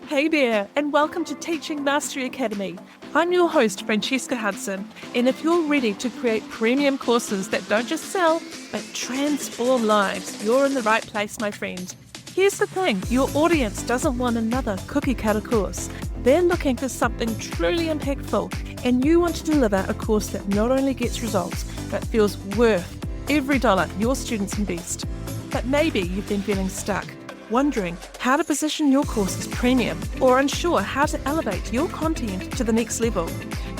Hey there, and welcome to Teaching Mastery Academy. I'm your host, Francesca Hudson, and if you're ready to create premium courses that don't just sell, but transform lives, you're in the right place, my friend. Here's the thing, your audience doesn't want another cookie-cutter course. They're looking for something truly impactful, and you want to deliver a course that not only gets results, but feels worth every dollar your students invest. But maybe you've been feeling stuck, wondering how to position your course as premium, or unsure how to elevate your content to the next level.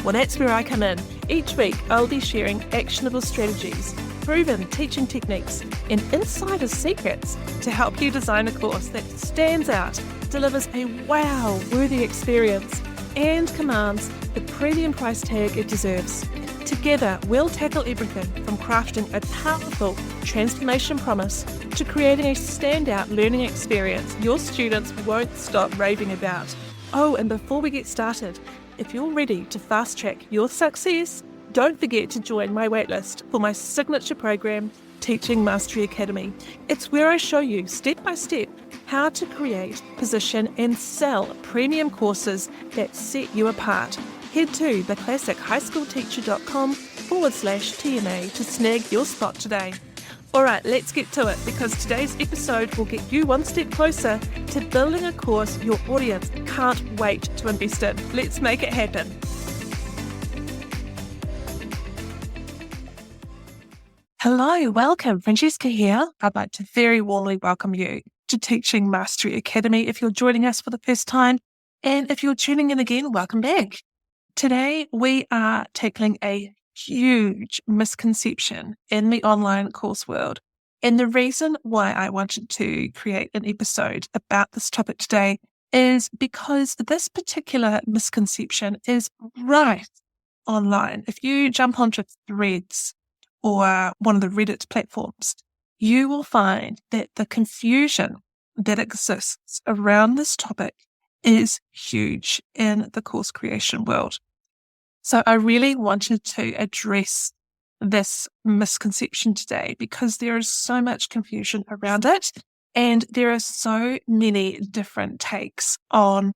Well, that's where I come in. Each week, I'll be sharing actionable strategies, proven teaching techniques, and insider secrets to help you design a course that stands out, delivers a wow-worthy experience, and commands the premium price tag it deserves. Together, we'll tackle everything from crafting a powerful transformation promise to creating a standout learning experience your students won't stop raving about. Oh, and before we get started, if you're ready to fast-track your success, don't forget to join my waitlist for my signature program, Teaching Mastery Academy. It's where I show you step by step how to create, position, and sell premium courses that set you apart. Head to theclassichighschoolteacher.com/TMA to snag your spot today. Alright, let's get to it, because today's episode will get you one step closer to building a course your audience can't wait to invest in. Let's make it happen. Hello, welcome. Francesca here. I'd like to very warmly welcome you to Teaching Mastery Academy if you're joining us for the first time. And if you're tuning in again, welcome back. Today, we are tackling a huge misconception in the online course world. And the reason why I wanted to create an episode about this topic today is because this particular misconception is right online. If you jump onto Threads or one of the Reddit platforms, you will find that the confusion that exists around this topic is huge in the course creation world. So I really wanted to address this misconception today because there is so much confusion around it, and there are so many different takes on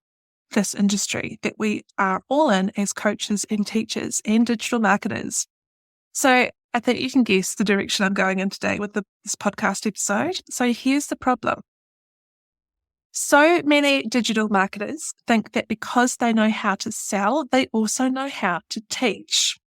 this industry that we are all in as coaches and teachers and digital marketers. So I think you can guess the direction I'm going in today with this podcast episode. So here's the problem. So many digital marketers think that because they know how to sell, they also know how to teach.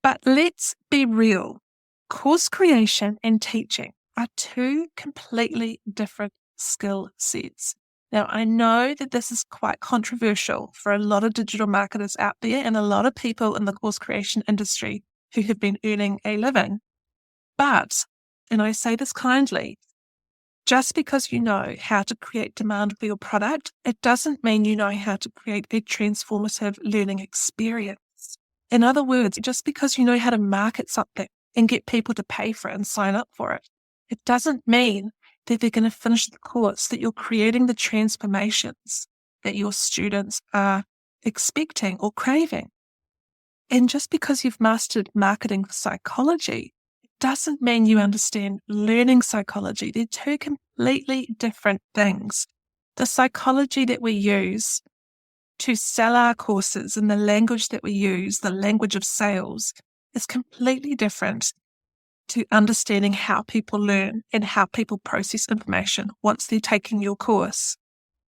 But let's be real. Course creation and teaching are two completely different skill sets. Now, I know that this is quite controversial for a lot of digital marketers out there and a lot of people in the course creation industry who have been earning a living. But, and I say this kindly, just because you know how to create demand for your product, it doesn't mean you know how to create a transformative learning experience. In other words, just because you know how to market something and get people to pay for it and sign up for it, it doesn't mean that they're going to finish the course, that you're creating the transformations that your students are expecting or craving. And just because you've mastered marketing psychology, doesn't mean you understand learning psychology. They're two completely different things. The psychology that we use to sell our courses and the language that we use, the language of sales, is completely different to understanding how people learn and how people process information once they're taking your course.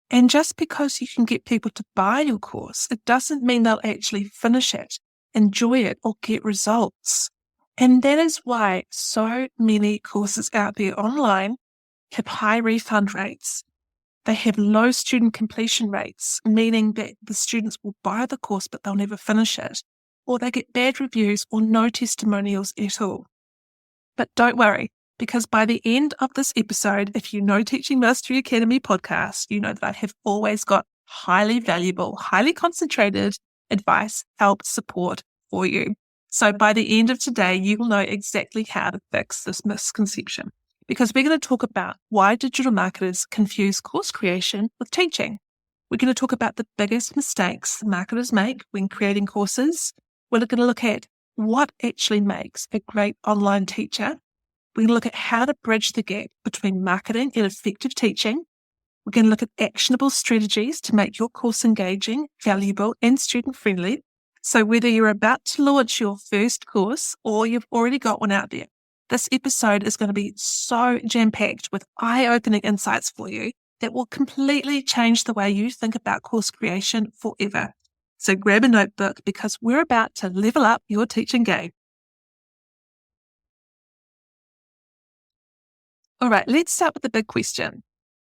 And just because you can get people to buy your course, it doesn't mean they'll actually finish it, enjoy it, or get results. And that is why so many courses out there online have high refund rates. They have low student completion rates, meaning that the students will buy the course but they'll never finish it. Or they get bad reviews or no testimonials at all. But don't worry, because by the end of this episode, if you know Teaching Mastery Academy podcast, you know that I have always got highly valuable, highly concentrated advice, help, support for you. So by the end of today, you will know exactly how to fix this misconception, because we're going to talk about why digital marketers confuse course creation with teaching. We're going to talk about the biggest mistakes marketers make when creating courses. We're going to look at what actually makes a great online teacher. We're going to look at how to bridge the gap between marketing and effective teaching. We're going to look at actionable strategies to make your course engaging, valuable, and student-friendly. So whether you're about to launch your first course or you've already got one out there, this episode is going to be so jam-packed with eye-opening insights for you that will completely change the way you think about course creation forever. So grab a notebook because we're about to level up your teaching game. All right, let's start with the big question.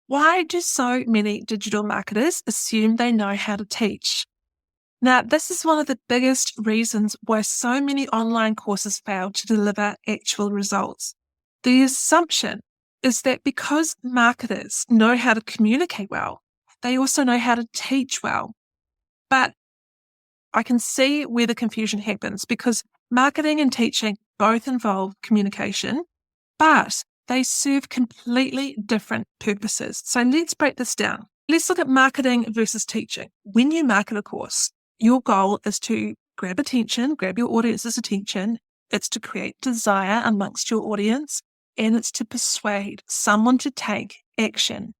Why do so many digital marketers assume they know how to teach? Now, this is one of the biggest reasons why so many online courses fail to deliver actual results. The assumption is that because marketers know how to communicate well, they also know how to teach well. But I can see where the confusion happens because marketing and teaching both involve communication, but they serve completely different purposes. So let's break this down. Let's look at marketing versus teaching. When you market a course, your goal is to grab your audience's attention. It's to create desire amongst your audience, and it's to persuade someone to take action.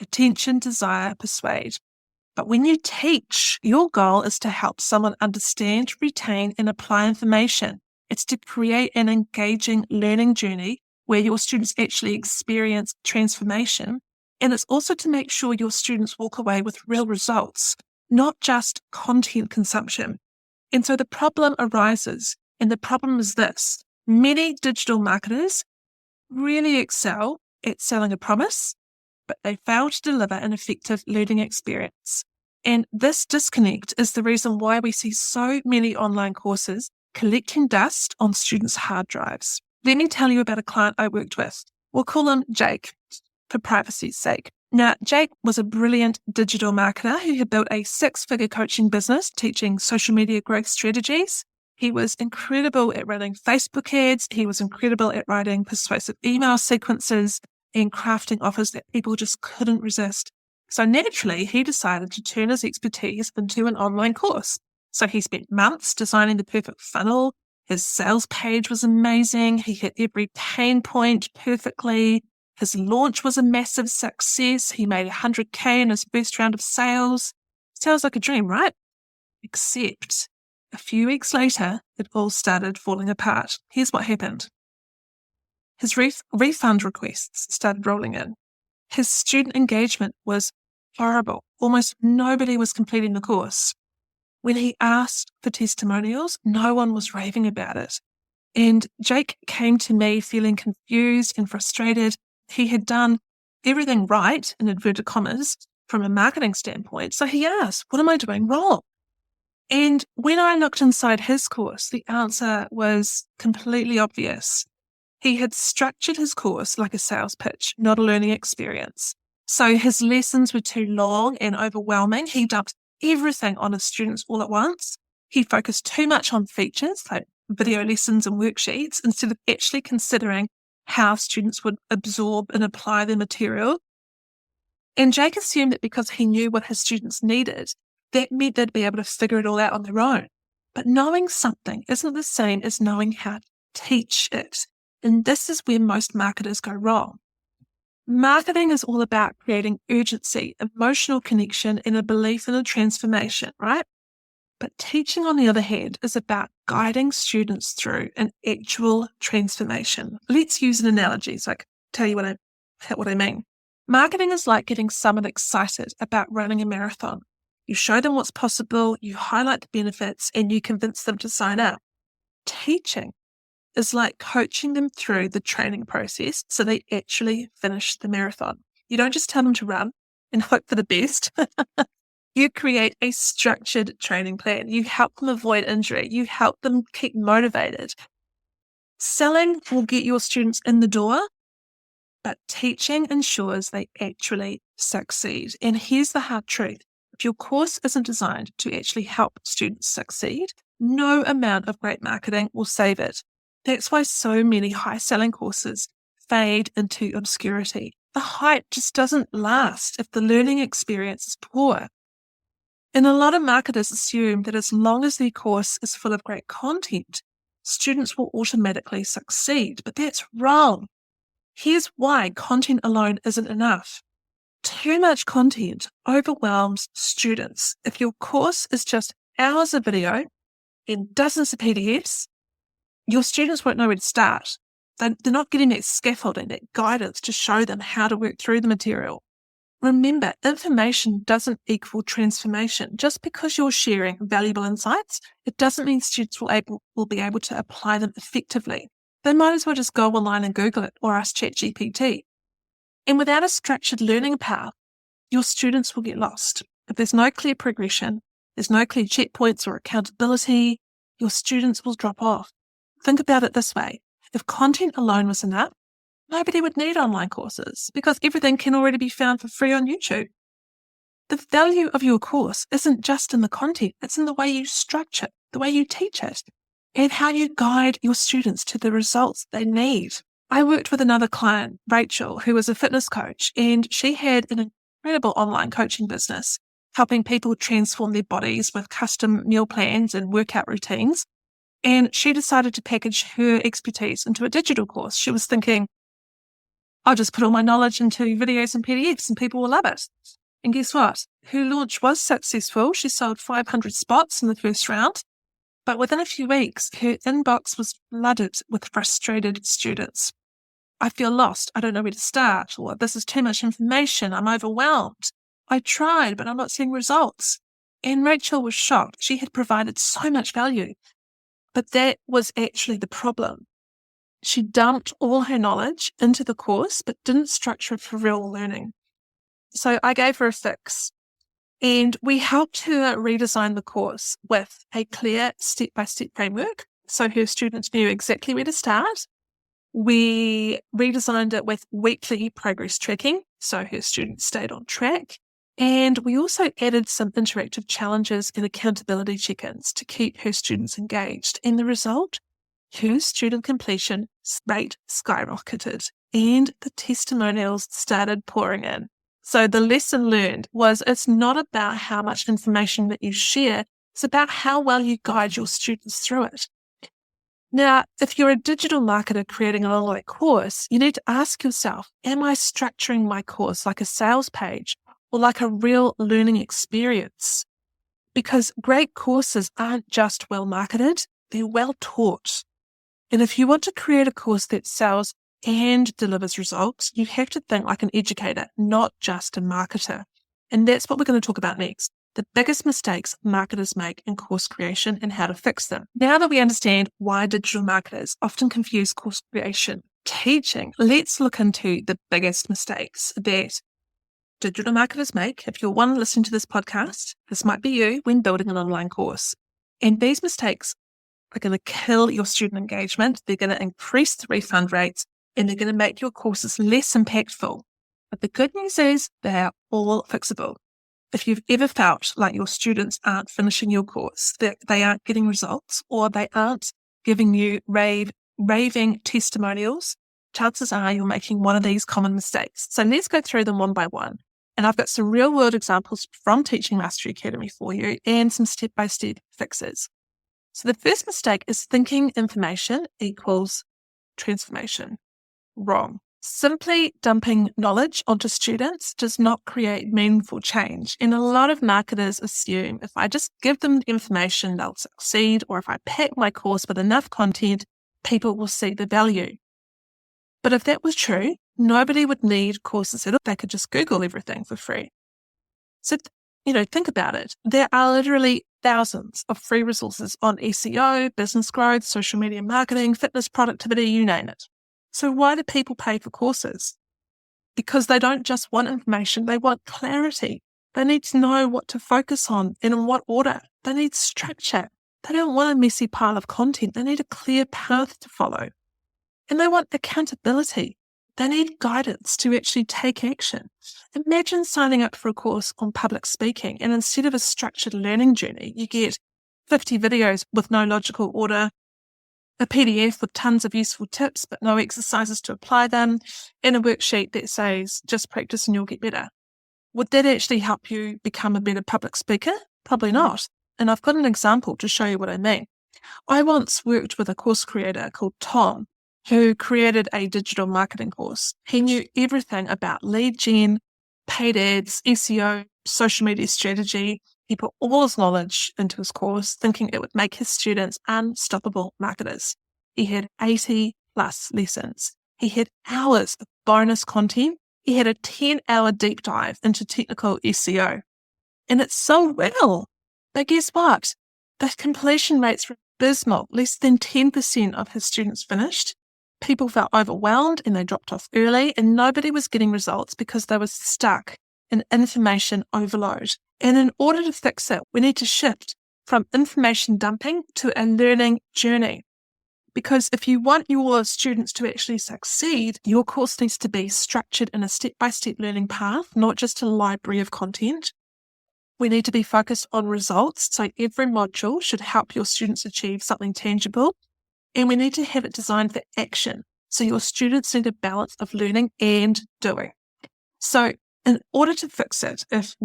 Attention, desire, persuade. But when you teach, your goal is to help someone understand, retain, and apply information. It's to create an engaging learning journey where your students actually experience transformation. And it's also to make sure your students walk away with real results, not just content consumption. And so the problem arises, and the problem is this. Many digital marketers really excel at selling a promise, but they fail to deliver an effective learning experience. And this disconnect is the reason why we see so many online courses collecting dust on students' hard drives. Let me tell you about a client I worked with. We'll call him Jake for privacy's sake. Now, Jake was a brilliant digital marketer who had built a 6-figure coaching business teaching social media growth strategies. He was incredible at running Facebook ads. He was incredible at writing persuasive email sequences and crafting offers that people just couldn't resist. So naturally, he decided to turn his expertise into an online course. So he spent months designing the perfect funnel. His sales page was amazing. He hit every pain point perfectly. His launch was a massive success. He made $100K in his first round of sales. Sounds like a dream, right? Except a few weeks later, it all started falling apart. Here's what happened. His refund requests started rolling in. His student engagement was horrible. Almost nobody was completing the course. When he asked for testimonials, no one was raving about it. And Jake came to me feeling confused and frustrated. He had done everything right, in inverted commas, from a marketing standpoint. So he asked, what am I doing wrong? And when I looked inside his course, the answer was completely obvious. He had structured his course like a sales pitch, not a learning experience. So his lessons were too long and overwhelming. He dumped everything on his students all at once. He focused too much on features like video lessons and worksheets instead of actually considering how students would absorb and apply the material. And Jake assumed that because he knew what his students needed, that meant they'd be able to figure it all out on their own. But knowing something isn't the same as knowing how to teach it. And this is where most marketers go wrong. Marketing is all about creating urgency, emotional connection, and a belief in a transformation, right? But teaching, on the other hand, is about guiding students through an actual transformation. Let's use an analogy so I can tell you what I mean. Marketing is like getting someone excited about running a marathon. You show them what's possible, you highlight the benefits, and you convince them to sign up. Teaching is like coaching them through the training process so they actually finish the marathon. You don't just tell them to run and hope for the best. You create a structured training plan. You help them avoid injury. You help them keep motivated. Selling will get your students in the door, but teaching ensures they actually succeed. And here's the hard truth. If your course isn't designed to actually help students succeed, no amount of great marketing will save it. That's why so many high-selling courses fade into obscurity. The hype just doesn't last if the learning experience is poor. And a lot of marketers assume that as long as their course is full of great content, students will automatically succeed. But that's wrong. Here's why content alone isn't enough. Too much content overwhelms students. If your course is just hours of video and dozens of PDFs, your students won't know where to start. They're not getting that scaffolding, that guidance to show them how to work through the material. Remember, information doesn't equal transformation. Just because you're sharing valuable insights, it doesn't mean students will be able to apply them effectively. They might as well just go online and Google it or ask ChatGPT. And without a structured learning path, your students will get lost. If there's no clear progression, there's no clear checkpoints or accountability, your students will drop off. Think about it this way. If content alone was enough, nobody would need online courses because everything can already be found for free on YouTube. The value of your course isn't just in the content, it's in the way you structure it, the way you teach it, and how you guide your students to the results they need. I worked with another client, Rachel, who was a fitness coach, and she had an incredible online coaching business, helping people transform their bodies with custom meal plans and workout routines. And she decided to package her expertise into a digital course. She was thinking, I'll just put all my knowledge into videos and PDFs and people will love it. And guess what? Her launch was successful. She sold 500 spots in the first round. But within a few weeks, her inbox was flooded with frustrated students. I feel lost. I don't know where to start. Or this is too much information. I'm overwhelmed. I tried, but I'm not seeing results. And Rachel was shocked. She had provided so much value. But that was actually the problem. She dumped all her knowledge into the course, but didn't structure it for real learning. So I gave her a fix, and we helped her redesign the course with a clear step-by-step framework, so her students knew exactly where to start. We redesigned it with weekly progress tracking, so her students stayed on track. And we also added some interactive challenges and accountability check-ins to keep her students engaged. And the result? Her student completion rate skyrocketed and the testimonials started pouring in. So the lesson learned was it's not about how much information that you share, it's about how well you guide your students through it. Now, if you're a digital marketer creating an online course, you need to ask yourself, am I structuring my course like a sales page or like a real learning experience? Because great courses aren't just well marketed, they're well taught. And if you want to create a course that sells and delivers results, you have to think like an educator, not just a marketer. And that's what we're going to talk about next. The biggest mistakes marketers make in course creation and how to fix them. Now that we understand why digital marketers often confuse course creation with teaching, let's look into the biggest mistakes that digital marketers make. If you're one listening to this podcast, this might be you when building an online course. And these mistakes are going to kill your student engagement. They're going to increase the refund rates and they're going to make your courses less impactful. But the good news is they are all fixable. If you've ever felt like your students aren't finishing your course, that they aren't getting results, or they aren't giving you raving testimonials, chances are you're making one of these common mistakes. So let's go through them one by one. And I've got some real world examples from Teaching Mastery Academy for you and some step-by-step fixes. So the first mistake is thinking information equals transformation. Wrong. Simply dumping knowledge onto students does not create meaningful change. And a lot of marketers assume if I just give them the information, they'll succeed, or if I pack my course with enough content, people will see the value. But if that was true, nobody would need courses at all. They could just Google everything for free. So, think about it. There are literally thousands of free resources on SEO, business growth, social media marketing, fitness, productivity, you name it. So why do people pay for courses? Because they don't just want information, they want clarity. They need to know what to focus on and in what order. They need structure. They don't want a messy pile of content. They need a clear path to follow. And they want accountability. They need guidance to actually take action. Imagine signing up for a course on public speaking, and instead of a structured learning journey, you get 50 videos with no logical order, a PDF with tons of useful tips but no exercises to apply them, and a worksheet that says, just practice and you'll get better. Would that actually help you become a better public speaker? Probably not. And I've got an example to show you what I mean. I once worked with a course creator called Tom, who created a digital marketing course. He knew everything about lead gen, paid ads, SEO, social media strategy. He put all his knowledge into his course, thinking it would make his students unstoppable marketers. He had 80 plus lessons. He had hours of bonus content. He had a 10-hour deep dive into technical SEO. And it sold well. But guess what? The completion rates were abysmal. Less than 10% of his students finished. People felt overwhelmed and they dropped off early, and nobody was getting results because they were stuck in information overload. And in order to fix it, we need to shift from information dumping to a learning journey. Because if you want your students to actually succeed, your course needs to be structured in a step-by-step learning path, not just a library of content. We need to be focused on results. So every module should help your students achieve something tangible. And we need to have it designed for action. So your students need a balance of learning and doing. So in order to fix it, if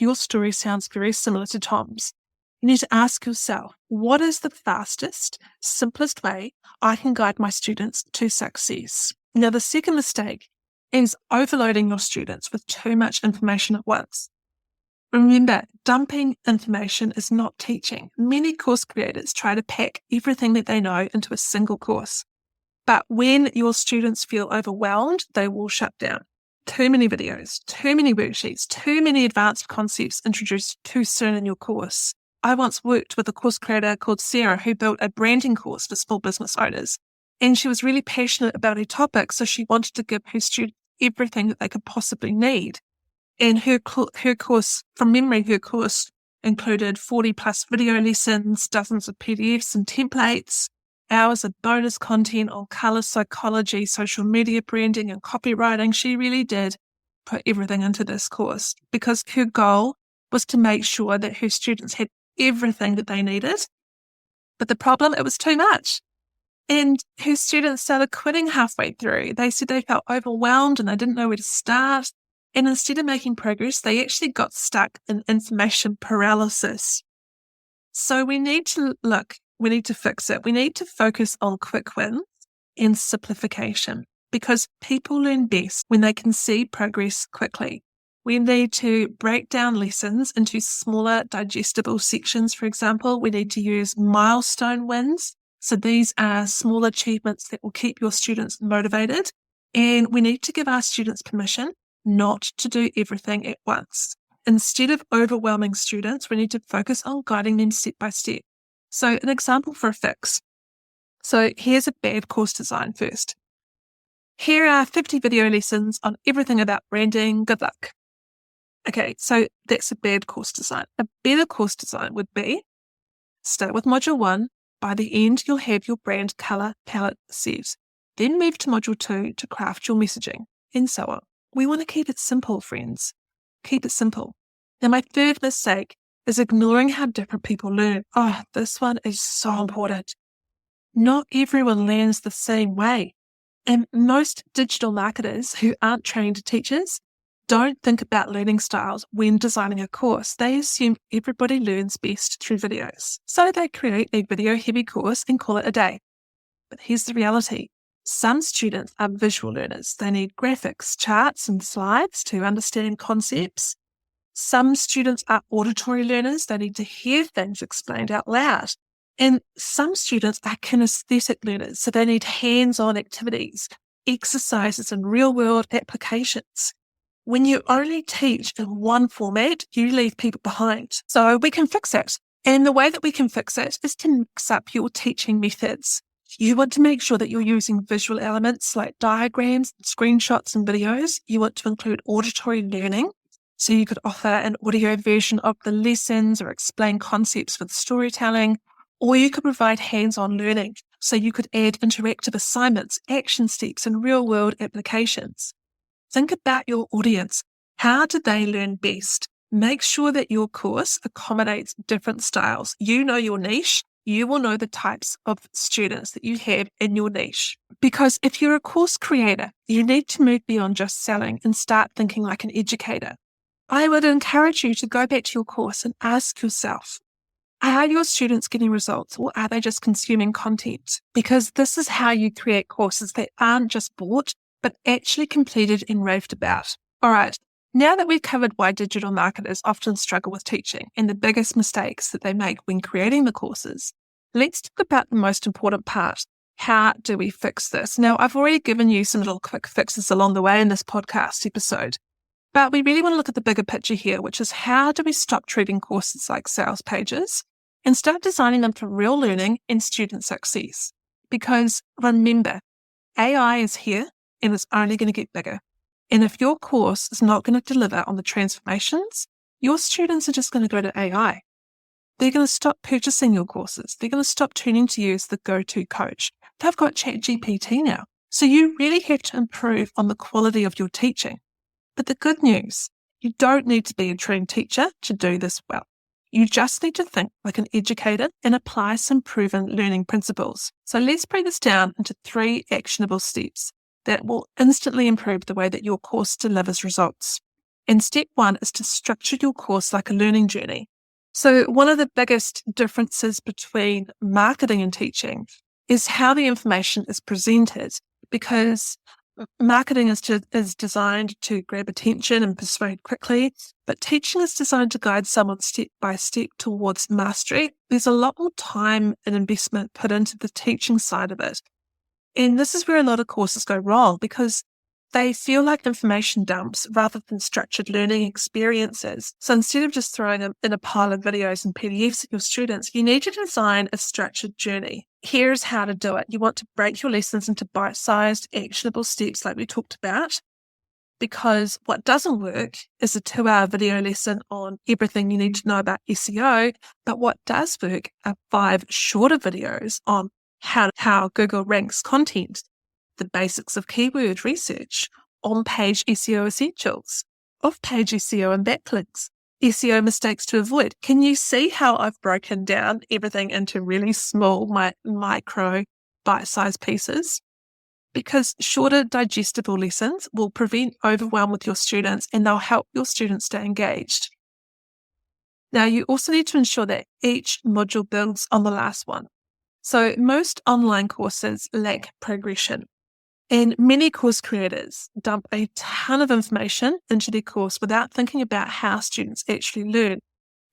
your story sounds very similar to Tom's, you need to ask yourself, what is the fastest, simplest way I can guide my students to success? Now, the second mistake is overloading your students with too much information at once. Remember, dumping information is not teaching. Many course creators try to pack everything that they know into a single course. But when your students feel overwhelmed, they will shut down. Too many videos, too many worksheets, too many advanced concepts introduced too soon in your course. I once worked with a course creator called Sarah who built a branding course for small business owners. And she was really passionate about her topic, so she wanted to give her students everything that they could possibly need. And her course, from memory, her course included 40 plus video lessons, dozens of PDFs and templates, hours of bonus content on color psychology, social media branding and copywriting. She really did put everything into this course because her goal was to make sure that her students had everything that they needed. But the problem, it was too much. And her students started quitting halfway through. They said they felt overwhelmed and they didn't know where to start. And instead of making progress, they actually got stuck in information paralysis. So we need to fix it. We need to focus on quick wins and simplification because people learn best when they can see progress quickly. We need to break down lessons into smaller, digestible sections. For example, we need to use milestone wins. So these are small achievements that will keep your students motivated. And we need to give our students permission not to do everything at once. Instead of overwhelming students, we need to focus on guiding them step by step. So an example for a fix. So here's a bad course design first. Here are 50 video lessons on everything about branding. Good luck. Okay, so that's a bad course design. A better course design would be start with module 1. By the end, you'll have your brand color palette set. Then move to module 2 to craft your messaging, and so on. We want to keep it simple, friends. Keep it simple. Now, my third mistake is ignoring how different people learn. Oh, this one is so important. Not everyone learns the same way. And most digital marketers who aren't trained teachers don't think about learning styles when designing a course. They assume everybody learns best through videos. So they create a video-heavy course and call it a day. But here's the reality. Some students are visual learners. They need graphics, charts, and slides to understand concepts. Some students are auditory learners. They need to hear things explained out loud. And some students are kinesthetic learners. So they need hands-on activities, exercises, and real-world applications. When you only teach in one format, you leave people behind. So we can fix it. And the way that we can fix it is to mix up your teaching methods. You want to make sure that you're using visual elements like diagrams, screenshots, and videos. You want to include auditory learning. So you could offer an audio version of the lessons or explain concepts with storytelling, or you could provide hands-on learning. So you could add interactive assignments, action steps, and real-world applications. Think about your audience. How do they learn best? Make sure that your course accommodates different styles. You know your niche. You will know the types of students that you have in your niche. Because if you're a course creator, you need to move beyond just selling and start thinking like an educator. I would encourage you to go back to your course and ask yourself, are your students getting results or are they just consuming content? Because this is how you create courses that aren't just bought, but actually completed and raved about. All right, Now that we've covered why digital marketers often struggle with teaching and the biggest mistakes that they make when creating the courses, let's talk about the most important part. How do we fix this? Now, I've already given you some little quick fixes along the way in this podcast episode, but we really want to look at the bigger picture here, which is how do we stop treating courses like sales pages and start designing them for real learning and student success? Because remember, AI is here and it's only going to get bigger. And if your course is not going to deliver on the transformations, your students are just going to go to AI. They're going to stop purchasing your courses. They're going to stop turning to you as the go-to coach. They've got ChatGPT now. So you really have to improve on the quality of your teaching. But the good news, you don't need to be a trained teacher to do this well. You just need to think like an educator and apply some proven learning principles. So let's break this down into 3 actionable steps that will instantly improve the way that your course delivers results. And step 1 is to structure your course like a learning journey. So one of the biggest differences between marketing and teaching is how the information is presented, because marketing is designed to grab attention and persuade quickly, but teaching is designed to guide someone step by step towards mastery. There's a lot more time and investment put into the teaching side of it. And this is where a lot of courses go wrong, because they feel like information dumps rather than structured learning experiences. So instead of just throwing them in a pile of videos and PDFs at your students, you need to design a structured journey. Here's how to do it. You want to break your lessons into bite-sized, actionable steps like we talked about, because what doesn't work is a 2-hour video lesson on everything you need to know about SEO, but what does work are 5 shorter videos on how Google ranks content, the basics of keyword research, on-page SEO essentials, off-page SEO and backlinks, SEO mistakes to avoid. Can you see how I've broken down everything into really small, micro, bite-sized pieces? Because shorter, digestible lessons will prevent overwhelm with your students and they'll help your students stay engaged. Now, you also need to ensure that each module builds on the last one. So most online courses lack progression. And many course creators dump a ton of information into their course without thinking about how students actually learn.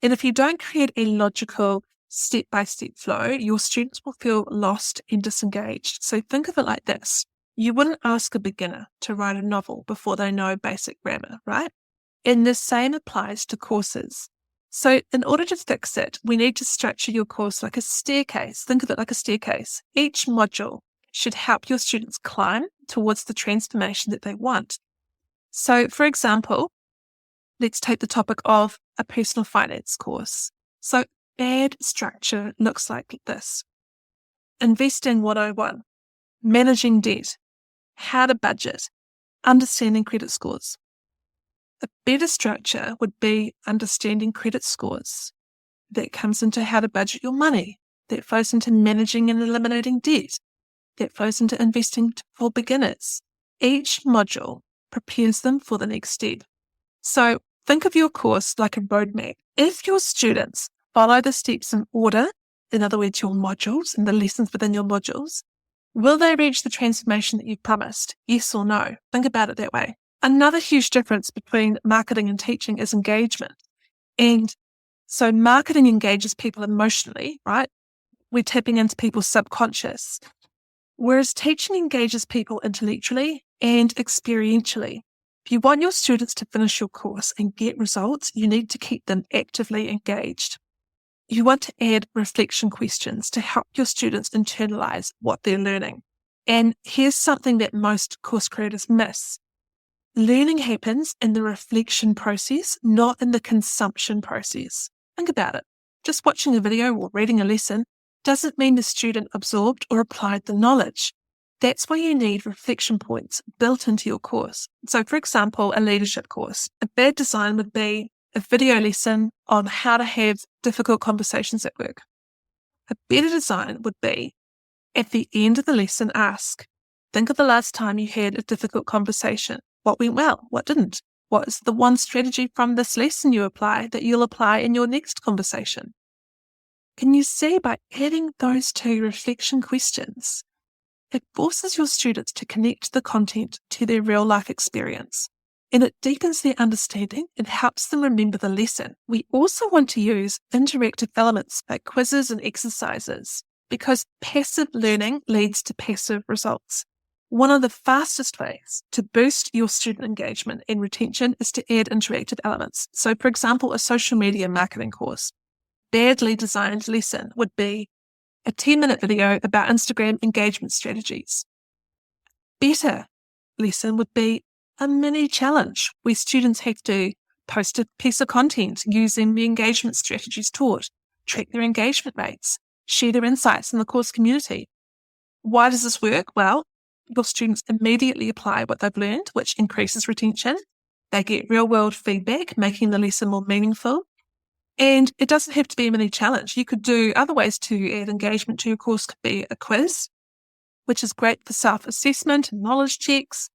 And if you don't create a logical step-by-step flow, your students will feel lost and disengaged. So think of it like this. You wouldn't ask a beginner to write a novel before they know basic grammar, right? And the same applies to courses. So in order to fix it, we need to structure your course like a staircase. Think of it like a staircase. Each module should help your students climb towards the transformation that they want. So, for example, let's take the topic of a personal finance course. So, bad structure looks like this. Investing 101, managing debt, how to budget, understanding credit scores. A better structure would be understanding credit scores. That comes into how to budget your money. That flows into managing and eliminating debt. That flows into investing for beginners. Each module prepares them for the next step. So think of your course like a roadmap. If your students follow the steps in order, in other words, your modules and the lessons within your modules, will they reach the transformation that you promised? Yes or no? Think about it that way. Another huge difference between marketing and teaching is engagement. And so marketing engages people emotionally, right? We're tapping into people's subconscious. Whereas teaching engages people intellectually and experientially. If you want your students to finish your course and get results, you need to keep them actively engaged. You want to add reflection questions to help your students internalize what they're learning. And here's something that most course creators miss. Learning happens in the reflection process, not in the consumption process. Think about it. Just watching a video or reading a lesson doesn't mean the student absorbed or applied the knowledge. That's why you need reflection points built into your course. So, for example, a leadership course. A bad design would be a video lesson on how to have difficult conversations at work. A better design would be, at the end of the lesson, think of the last time you had a difficult conversation. What went well? What didn't? What is the one strategy from this lesson you apply that you'll apply in your next conversation? Can you see by adding those 2 reflection questions, it forces your students to connect the content to their real life experience. and it deepens their understanding and helps them remember the lesson. We also want to use interactive elements like quizzes and exercises because passive learning leads to passive results. One of the fastest ways to boost your student engagement and retention is to add interactive elements. So, for example, a social media marketing course. Badly designed lesson would be a 10-minute video about Instagram engagement strategies. Better lesson would be a mini challenge where students have to post a piece of content using the engagement strategies taught, track their engagement rates, share their insights in the course community. Why does this work? Well, your students immediately apply what they've learned, which increases retention. They get real-world feedback, making the lesson more meaningful. And it doesn't have to be a mini challenge. You could do other ways to add engagement to your course. Could be a quiz, which is great for self-assessment and knowledge checks,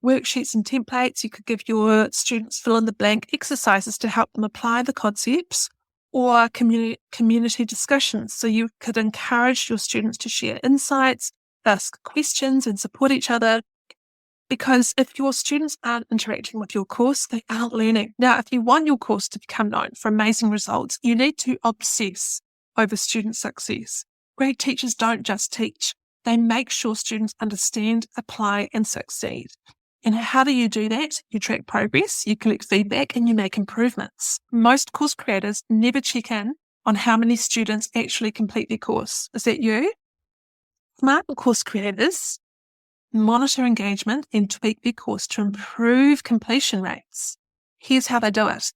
worksheets and templates. You could give your students fill-in-the-blank exercises to help them apply the concepts, or community discussions. So you could encourage your students to share insights, ask questions and support each other. Because if your students aren't interacting with your course, they aren't learning. Now, if you want your course to become known for amazing results, you need to obsess over student success. Great teachers don't just teach. They make sure students understand, apply, and succeed. And how do you do that? You track progress, you collect feedback, and you make improvements. Most course creators never check in on how many students actually complete their course. Is that you? Smart course creators monitor engagement and tweak their course to improve completion rates. Here's how they do it.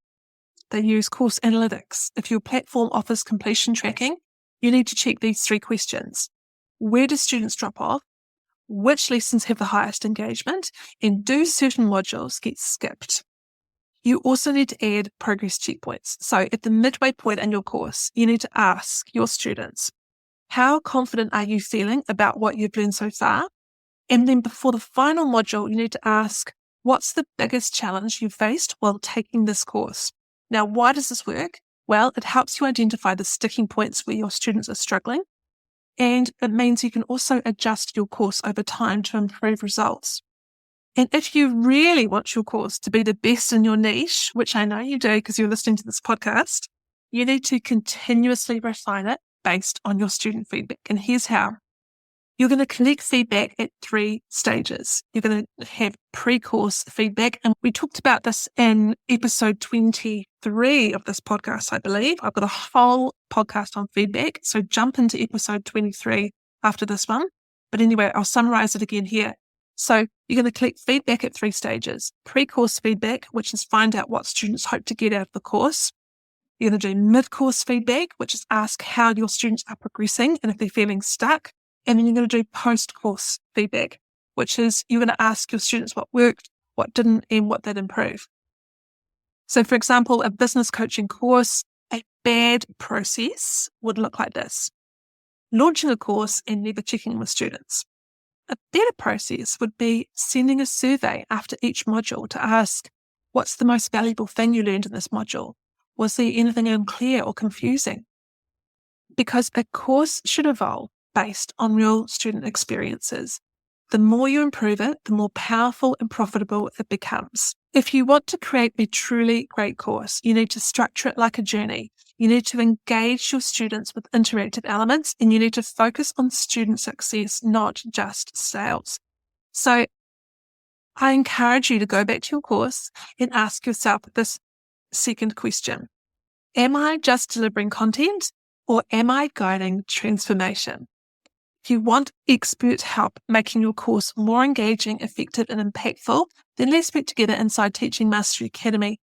They use course analytics. If your platform offers completion tracking, you need to check these 3 questions. Where do students drop off? Which lessons have the highest engagement? And do certain modules get skipped? You also need to add progress checkpoints. So at the midway point in your course, you need to ask your students, how confident are you feeling about what you've learned so far? And then before the final module, you need to ask, what's the biggest challenge you faced while taking this course? Now, why does this work? Well, it helps you identify the sticking points where your students are struggling. And it means you can also adjust your course over time to improve results. And if you really want your course to be the best in your niche, which I know you do because you're listening to this podcast, you need to continuously refine it based on your student feedback. And here's how. You're going to collect feedback at 3 stages. You're going to have pre-course feedback. And we talked about this in episode 23 of this podcast, I believe. I've got a whole podcast on feedback. So jump into episode 23 after this one. But anyway, I'll summarize it again here. So you're going to collect feedback at 3 stages. Pre-course feedback, which is find out what students hope to get out of the course. You're going to do mid-course feedback, which is ask how your students are progressing and if they're feeling stuck. And then you're going to do post-course feedback, which is you're going to ask your students what worked, what didn't, and what they'd improve. So, for example, a business coaching course, a bad process would look like this. Launching a course and never checking with students. A better process would be sending a survey after each module to ask, what's the most valuable thing you learned in this module? Was there anything unclear or confusing? Because a course should evolve based on real student experiences. The more you improve it, the more powerful and profitable it becomes. If you want to create a truly great course, you need to structure it like a journey. You need to engage your students with interactive elements, and you need to focus on student success, not just sales. So I encourage you to go back to your course and ask yourself this second question. Am I just delivering content, or am I guiding transformation? If you want expert help making your course more engaging, effective, and impactful, then let's work together inside Teaching Mastery Academy.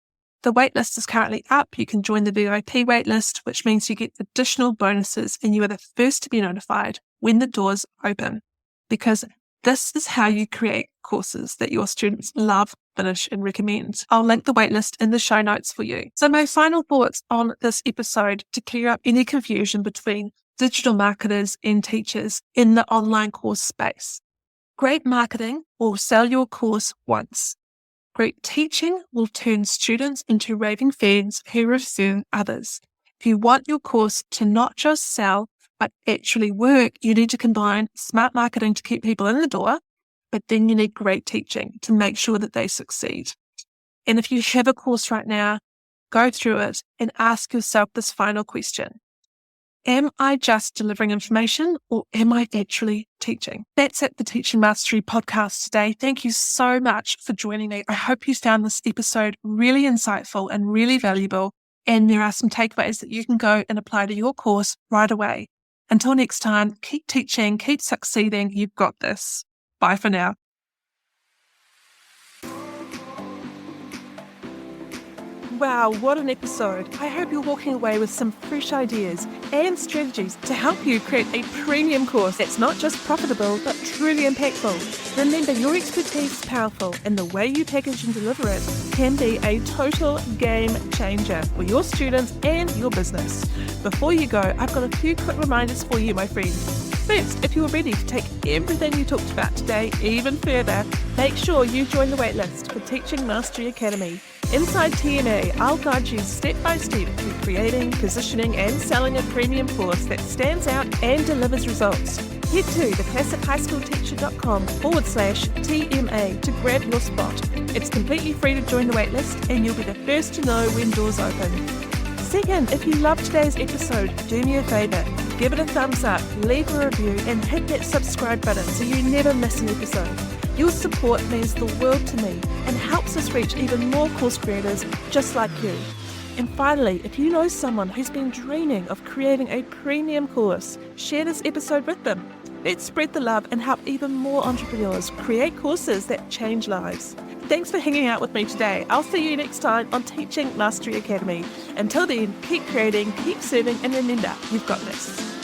The waitlist is currently up. You can join the VIP waitlist, which means you get additional bonuses and you are the first to be notified when the doors open, because this is how you create courses that your students love, finish, and recommend. I'll link the waitlist in the show notes for you. So my final thoughts on this episode to clear up any confusion between digital marketers and teachers in the online course space. Great marketing will sell your course once. Great teaching will turn students into raving fans who refer others. If you want your course to not just sell, but actually work, you need to combine smart marketing to keep people in the door, but then you need great teaching to make sure that they succeed. And if you have a course right now, go through it and ask yourself this final question. Am I just delivering information or am I actually teaching? That's it, the Teaching Mastery podcast today. Thank you so much for joining me. I hope you found this episode really insightful and really valuable. And there are some takeaways that you can go and apply to your course right away. Until next time, keep teaching, keep succeeding. You've got this. Bye for now. Wow, what an episode. I hope you're walking away with some fresh ideas and strategies to help you create a premium course that's not just profitable, but truly impactful. Remember, your expertise is powerful, and the way you package and deliver it can be a total game changer for your students and your business. Before you go, I've got a few quick reminders for you, my friends. First, if you're ready to take everything you talked about today even further, make sure you join the waitlist for Teaching Mastery Academy. Inside TMA, I'll guide you step by step through creating, positioning and selling a premium course that stands out and delivers results. Head to theclassichighschoolteacher.com/TMA to grab your spot. It's completely free to join the waitlist and you'll be the first to know when doors open. Second, if you loved today's episode, do me a favour. Give it a thumbs up, leave a review and hit that subscribe button so you never miss an episode. Your support means the world to me and helps us reach even more course creators just like you. And finally, if you know someone who's been dreaming of creating a premium course, share this episode with them. Let's spread the love and help even more entrepreneurs create courses that change lives. Thanks for hanging out with me today. I'll see you next time on Teaching Mastery Academy. Until then, keep creating, keep serving, and remember, you've got this.